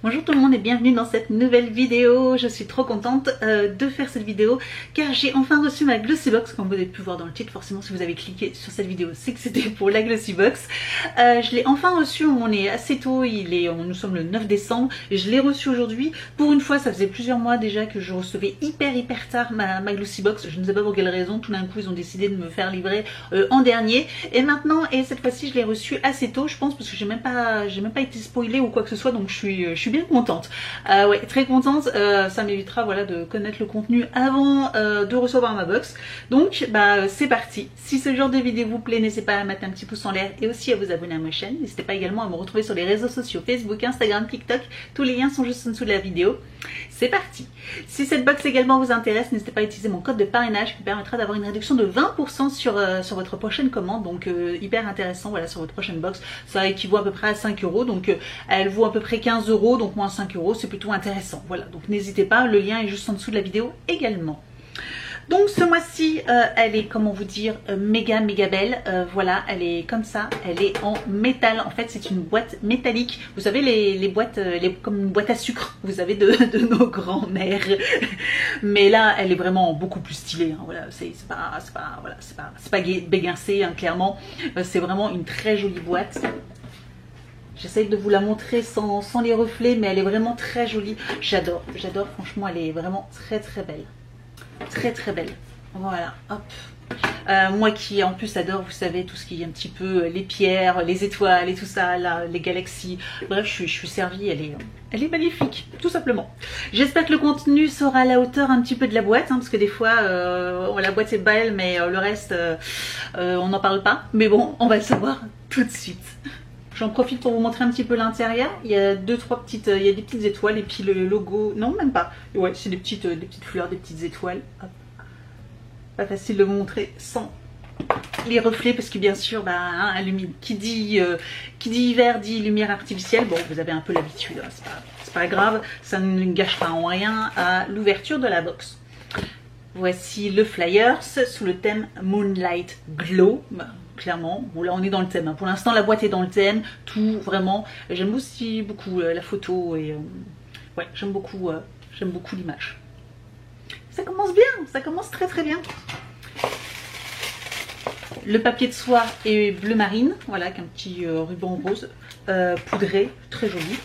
Bonjour tout le monde et bienvenue dans cette nouvelle vidéo. Je suis trop contente de faire cette vidéo car j'ai enfin reçu ma Glossybox. Comme vous avez pu voir dans le titre, forcément si vous avez cliqué sur cette vidéo c'est que c'était pour la Glossybox. Je l'ai enfin reçu, on est assez tôt, nous sommes le 9 décembre et je l'ai reçu aujourd'hui. Pour une fois, ça faisait plusieurs mois déjà que je recevais hyper tard ma Glossybox. Je ne sais pas pour quelle raison, tout d'un coup ils ont décidé de me faire livrer en dernier. Et maintenant, cette fois-ci je l'ai reçu assez tôt je pense parce que j'ai même pas été spoilée ou quoi que ce soit, donc je suis bien contente. Ouais, très contente, ça m'évitera voilà, de connaître le contenu avant de recevoir ma box. Donc c'est parti. Si ce genre de vidéo vous plaît, n'hésitez pas à mettre un petit pouce en l'air et aussi à vous abonner à ma chaîne. N'hésitez pas également à me retrouver sur les réseaux sociaux Facebook, Instagram, TikTok. Tous les liens sont juste en dessous de la vidéo. C'est parti. Si cette box également vous intéresse, n'hésitez pas à utiliser mon code de parrainage qui permettra d'avoir une réduction de 20% sur votre prochaine commande. Donc hyper intéressant voilà, sur votre prochaine box. Ça équivaut à peu près à 5 €. Donc elle vaut à peu près 15 €. Donc moins 5 €, c'est plutôt intéressant. Voilà, donc n'hésitez pas, le lien est juste en dessous de la vidéo également. Donc ce mois-ci, elle est, comment vous dire, méga belle. Voilà, elle est comme ça, elle est en métal. En fait, c'est une boîte métallique. Vous savez, les boîtes, comme une boîte à sucre, vous savez, de nos grands-mères. Mais là, elle est vraiment beaucoup plus stylée. Hein. Voilà, c'est pas béguincé, hein, clairement. C'est vraiment une très jolie boîte. J'essaye de vous la montrer sans les reflets, mais elle est vraiment très jolie. J'adore, franchement, elle est vraiment très belle. Très belle. Voilà, hop. Moi qui en plus adore, vous savez, tout ce qui est un petit peu les pierres, les étoiles et tout ça, là, les galaxies. Bref, je suis servie, elle est magnifique, tout simplement. J'espère que le contenu sera à la hauteur un petit peu de la boîte, hein, parce que des fois, la boîte est belle, mais le reste, on n'en parle pas. Mais bon, on va le savoir tout de suite. J'en profite pour vous montrer un petit peu l'intérieur. Il y a des petites étoiles et puis le logo, non même pas. Ouais, c'est des petites fleurs, des petites étoiles. Hop. Pas facile de vous montrer sans les reflets parce que bien sûr, qui dit hiver dit lumière artificielle. Bon, vous avez un peu l'habitude, hein, c'est pas grave, ça ne gâchera en rien à l'ouverture de la box. Voici le flyers sous le thème Moonlight Glow. Clairement, bon, là on est dans le thème, hein. Pour l'instant la boîte est dans le thème, tout vraiment. J'aime aussi beaucoup la photo et ouais, j'aime beaucoup l'image. Ça commence bien, ça commence très bien. Le papier de soie est bleu marine, voilà, avec un petit ruban rose poudré, très joli.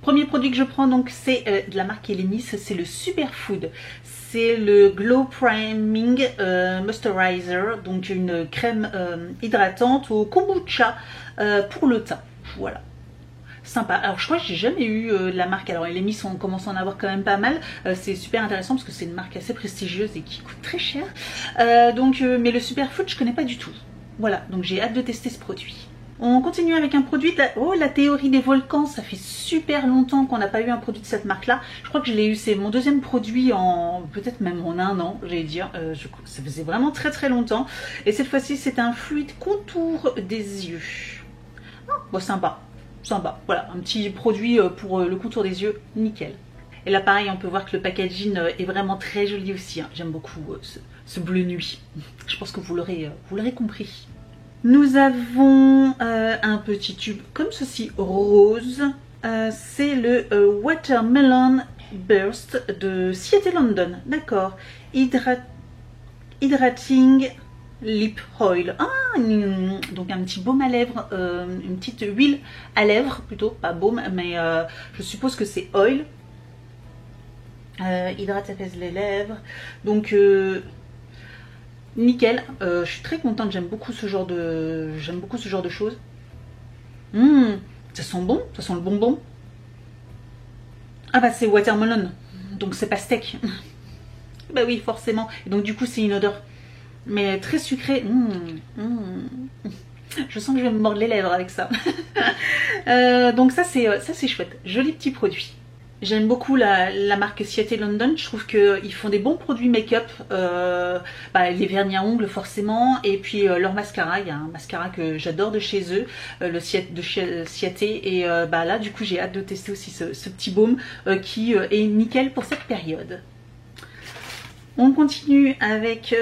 Premier produit que je prends donc c'est de la marque Elemis, c'est le Superfood. C'est le Glow Priming Moisturizer, donc une crème hydratante au kombucha pour le teint. Voilà. Sympa. Alors je crois que j'ai jamais eu la marque. Alors Elemis, on commence à en avoir quand même pas mal. C'est super intéressant parce que c'est une marque assez prestigieuse et qui coûte très cher. Mais le Superfood, je connais pas du tout. Voilà, donc j'ai hâte de tester ce produit. On continue avec un produit, la théorie des volcans, ça fait super longtemps qu'on n'a pas eu un produit de cette marque-là. Je crois que je l'ai eu, c'est mon deuxième produit en, peut-être même en 1 an, j'allais dire. Ça faisait vraiment très longtemps. Et cette fois-ci, c'est un fluide contour des yeux. Bon, sympa, voilà, un petit produit pour le contour des yeux, nickel. Et là, pareil, on peut voir que le packaging est vraiment très joli aussi. Hein. J'aime beaucoup ce bleu nuit. Je pense que vous l'aurez compris. Nous avons un petit tube comme ceci, rose. C'est le Watermelon Burst de Seattle London. D'accord. Hydrating Lip Oil. Donc un petit baume à lèvres, une petite huile à lèvres plutôt, pas baume, mais je suppose que c'est oil. Hydrate, apaise les lèvres. Donc nickel, je suis très contente, j'aime beaucoup ce genre de choses. Ça sent bon, ça sent le bonbon. Ah bah c'est watermelon, donc c'est pastèque. Bah oui forcément, et donc du coup c'est une odeur, mais très sucrée. Je sens que je vais me mordre les lèvres avec ça. Donc ça c'est chouette, joli petit produit. J'aime beaucoup la marque Seattle London, je trouve qu'ils font des bons produits make-up, les vernis à ongles forcément, et puis leur mascara, il y a un mascara que j'adore de chez eux, de chez Seattle, et là du coup j'ai hâte de tester aussi ce petit baume qui est nickel pour cette période. On continue avec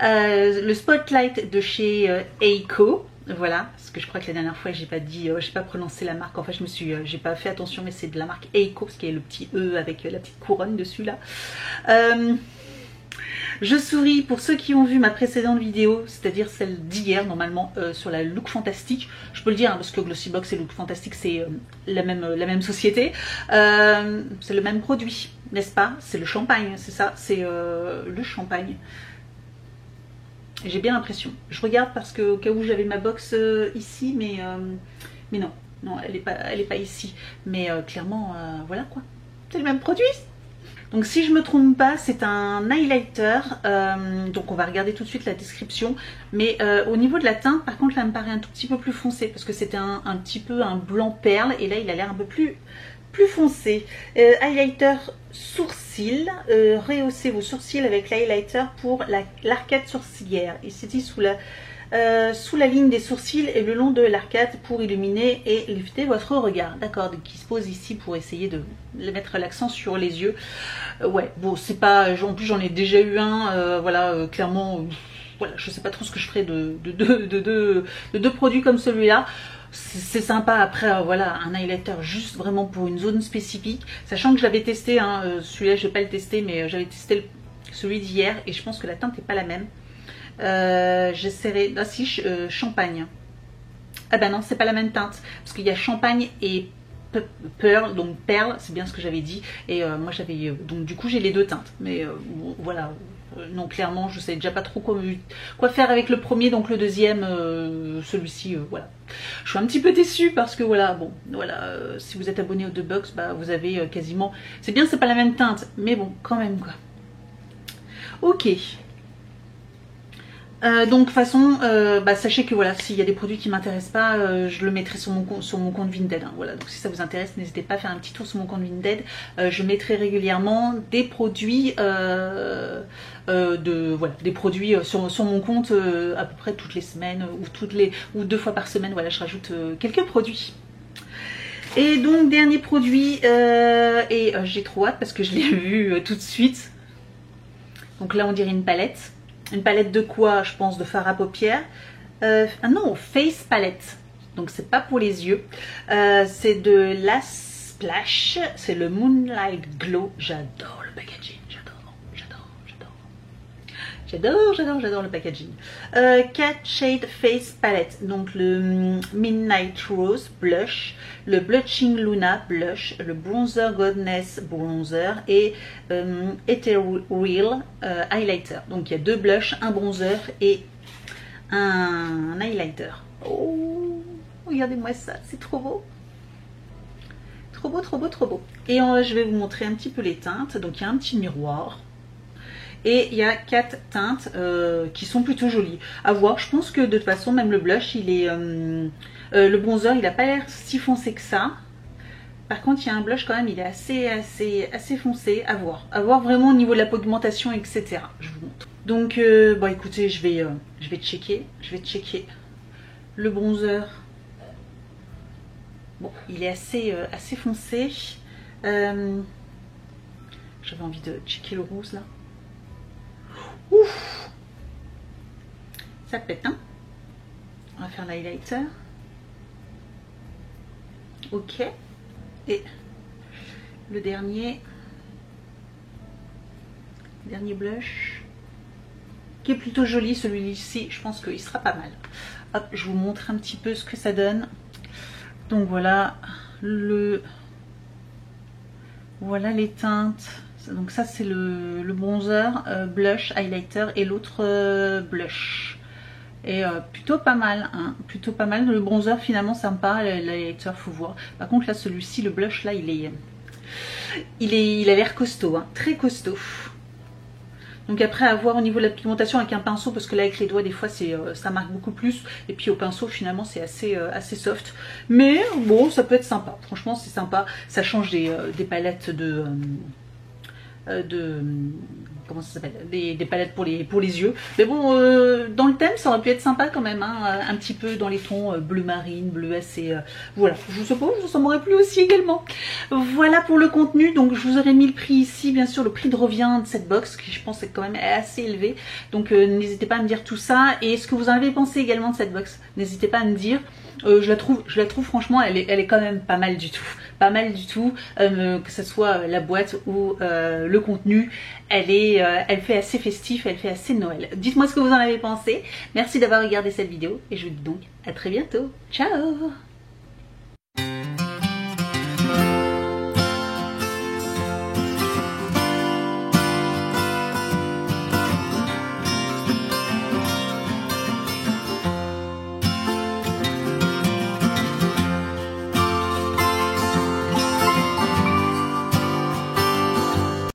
le Spotlight de chez Eiko. Voilà, parce que je crois que la dernière fois j'ai pas dit, j'ai pas prononcé la marque. En fait, j'ai pas fait attention, mais c'est de la marque Eiko parce qu'il y a le petit E avec la petite couronne dessus là. Je souris pour ceux qui ont vu ma précédente vidéo, c'est-à-dire celle d'hier normalement sur la Look Fantastique. Je peux le dire hein, parce que Glossybox et Look Fantastique c'est la même société. C'est le même produit, n'est-ce pas? C'est le champagne, c'est ça, c'est le champagne. J'ai bien l'impression. Je regarde parce que au cas où j'avais ma box ici, mais non, elle est pas ici. Mais clairement, voilà quoi. C'est le même produit. Donc si je me trompe pas, c'est un highlighter. Donc on va regarder tout de suite la description. Mais au niveau de la teinte, par contre, là, elle me paraît un tout petit peu plus foncé parce que c'était un petit peu un blanc perle et là, il a l'air un peu plus foncé. Highlighter sourcil, rehaussez vos sourcils avec l'highlighter pour l'arcade sourcilière. Il se dit sous la ligne des sourcils et le long de l'arcade pour illuminer et lifter votre regard. D'accord, donc il se pose ici pour essayer de mettre l'accent sur les yeux. Ouais, bon, c'est pas. En plus, j'en ai déjà eu un, voilà, clairement. Voilà, je sais pas trop ce que je ferais de deux produits comme celui-là. C'est sympa après, voilà, un highlighter juste vraiment pour une zone spécifique. Sachant que je l'avais testé, hein, celui-là je vais pas le tester, mais j'avais testé celui d'hier et je pense que la teinte n'est pas la même. J'essaierai. Ah si, champagne. Ah ben non, c'est pas la même teinte. Parce qu'il y a champagne et pearl, donc perle, c'est bien ce que j'avais dit. Et moi j'avais. Donc du coup j'ai les deux teintes. Mais bon, voilà. Non, clairement, je sais déjà pas trop quoi faire avec le premier, donc le deuxième, celui-ci, voilà. Je suis un petit peu déçue parce que voilà, bon, voilà, si vous êtes abonné aux deux box, bah vous avez quasiment. C'est bien, c'est pas la même teinte, mais bon, quand même quoi. Ok. Donc de toute façon, bah, sachez que voilà, s'il y a des produits qui m'intéressent pas, je le mettrai sur mon compte Vinted. Hein, voilà, donc si ça vous intéresse, n'hésitez pas à faire un petit tour sur mon compte Vinted. Je mettrai régulièrement des produits, des produits sur mon compte à peu près toutes les semaines ou 2 fois par semaine. Voilà, je rajoute quelques produits. Et donc dernier produit, j'ai trop hâte parce que je l'ai vu tout de suite. Donc là, on dirait une palette. Une palette de quoi? Je pense de fard à paupières. Ah non, face palette. Donc c'est pas pour les yeux. C'est de la Splash. C'est le Moonlight Glow. J'adore le packaging. J'adore le packaging. 4 Shade Face Palette. Donc le Midnight Rose Blush, le Blushing Luna Blush, le Bronzer Goddess Bronzer et Ethereal Highlighter. Donc il y a 2 blushs, un bronzer et un highlighter. Oh, regardez-moi ça, c'est trop beau. Trop beau, trop beau, trop beau. Et je vais vous montrer un petit peu les teintes. Donc il y a un petit miroir. Et il y a 4 teintes qui sont plutôt jolies. À voir, je pense que de toute façon, même le blush, il est. Le bronzer, il n'a pas l'air si foncé que ça. Par contre, il y a un blush quand même, il est assez foncé. À voir. À voir vraiment au niveau de la pigmentation, etc. Je vous montre. Donc, bon, écoutez, je vais checker. Je vais checker le bronzer. Bon, il est assez foncé. J'avais envie de checker le rose là. Ouf, ça pète, hein. On va faire l'highlighter. Ok. Et le dernier blush qui est plutôt joli, celui-ci. Je pense qu'il sera pas mal. Hop, je vous montre un petit peu ce que ça donne. Donc voilà voilà les teintes. Donc ça c'est le bronzer, blush, highlighter et l'autre blush. Et plutôt pas mal, hein, plutôt pas mal. Le bronzer finalement sympa, l'highlighter faut voir. Par contre là celui-ci, le blush là, il a l'air costaud, hein, très costaud. Donc après à voir au niveau de la pigmentation avec un pinceau, parce que là avec les doigts des fois ça marque beaucoup plus. Et puis au pinceau finalement c'est assez soft. Mais bon, ça peut être sympa, franchement c'est sympa. Ça change des palettes comment ça s'appelle, des palettes pour les yeux. Mais bon, dans le thème, ça aurait pu être sympa quand même, hein, un petit peu dans les tons bleu marine, bleu assez... voilà, je sais pas, ça m'aurait plu aussi également. Voilà pour le contenu, donc je vous aurais mis le prix ici, bien sûr, le prix de revient de cette box, qui je pense est quand même assez élevé. Donc n'hésitez pas à me dire tout ça, et ce que vous en avez pensé également de cette box, n'hésitez pas à me dire. Je la trouve franchement, elle est quand même pas mal du tout. Pas mal du tout, que ce soit la boîte ou le contenu, elle fait assez festif, elle fait assez Noël. Dites-moi ce que vous en avez pensé. Merci d'avoir regardé cette vidéo et je vous dis donc à très bientôt. Ciao!